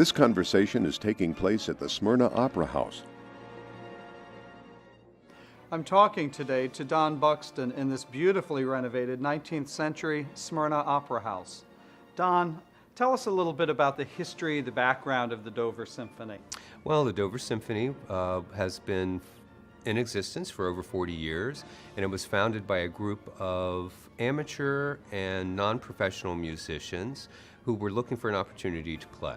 This conversation is taking place at the Smyrna Opera House. I'm talking today to Don Buxton in this beautifully renovated 19th century Smyrna Opera House. Don, tell us a little bit about the history, the background of the Dover Symphony. Well, the Dover Symphony has been in existence for over 40 years, and it was founded by a group of amateur and non-professional musicians who were looking for an opportunity to play.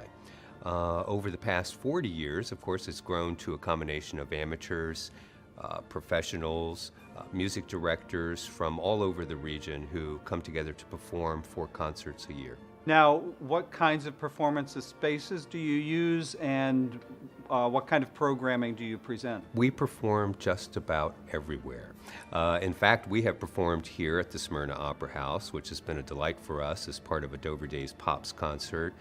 Over the past 40 years, of course, it's grown to a combination of amateurs, professionals, music directors from all over the region who come together to perform 4 concerts a year. Now, what kinds of performances spaces do you use, and what kind of programming do you present? We perform just about everywhere. In fact, we have performed here at the Smyrna Opera House, which has been a delight for us as part of a Dover Days Pops concert.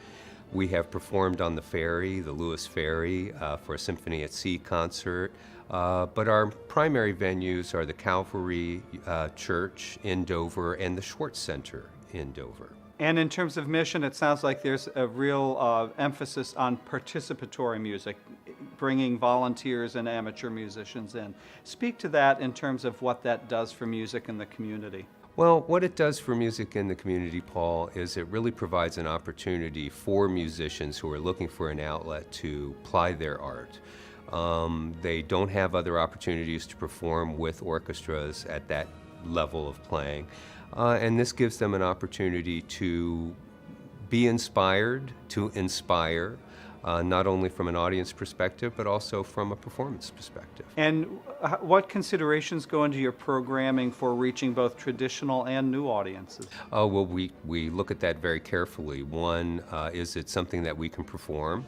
We have performed on the ferry, the Lewis Ferry, for a Symphony at Sea concert. But our primary venues are the Calvary Church in Dover and the Schwartz Center in Dover. And in terms of mission, it sounds like there's a real emphasis on participatory music, bringing volunteers and amateur musicians in. Speak to that in terms of what that does for music in the community. Well, what it does for music in the community, Paul, is it really provides an opportunity for musicians who are looking for an outlet to ply their art. They don't have other opportunities to perform with orchestras at that level of playing. And this gives them an opportunity to be inspired, to inspire, not only from an audience perspective, but also from a performance perspective. And what considerations go into your programming for reaching both traditional and new audiences? Oh, well, we look at that very carefully. One, is it something that we can perform?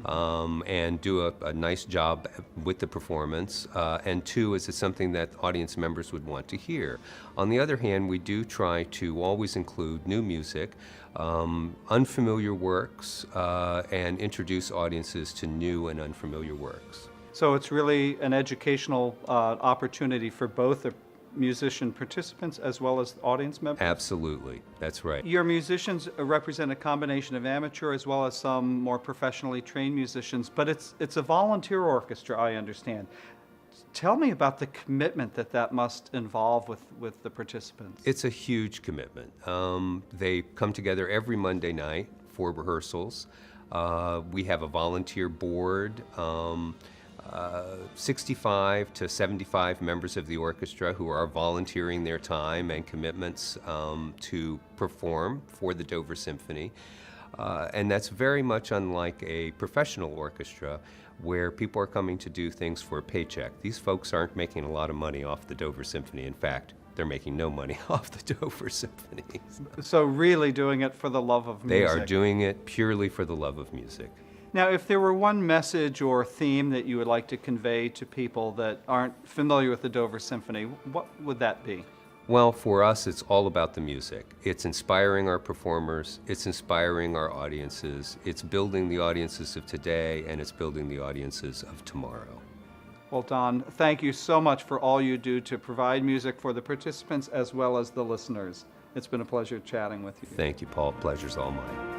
And do a nice job with the performance, and 2, is it something that audience members would want to hear? On the other hand, we do try to always include new music, unfamiliar works, and introduce audiences to new and unfamiliar works. So it's really an educational opportunity for both the musician participants as well as audience members? Absolutely, that's right. Your musicians represent a combination of amateur as well as some more professionally trained musicians, but it's a volunteer orchestra, I understand. Tell me about the commitment that must involve with the participants. It's a huge commitment. They come together every Monday night for rehearsals. We have a volunteer board. 65 to 75 members of the orchestra who are volunteering their time and commitments to perform for the Dover Symphony. And that's very much unlike a professional orchestra where people are coming to do things for a paycheck. These folks aren't making a lot of money off the Dover Symphony. In fact, they're making no money off the Dover Symphony. So really doing it for the love of music. They are doing it purely for the love of music. Now, if there were one message or theme that you would like to convey to people that aren't familiar with the Dover Symphony, what would that be? Well, for us, it's all about the music. It's inspiring our performers, it's inspiring our audiences, it's building the audiences of today, and it's building the audiences of tomorrow. Well, Don, thank you so much for all you do to provide music for the participants as well as the listeners. It's been a pleasure chatting with you. Thank you, Paul. Pleasure's all mine.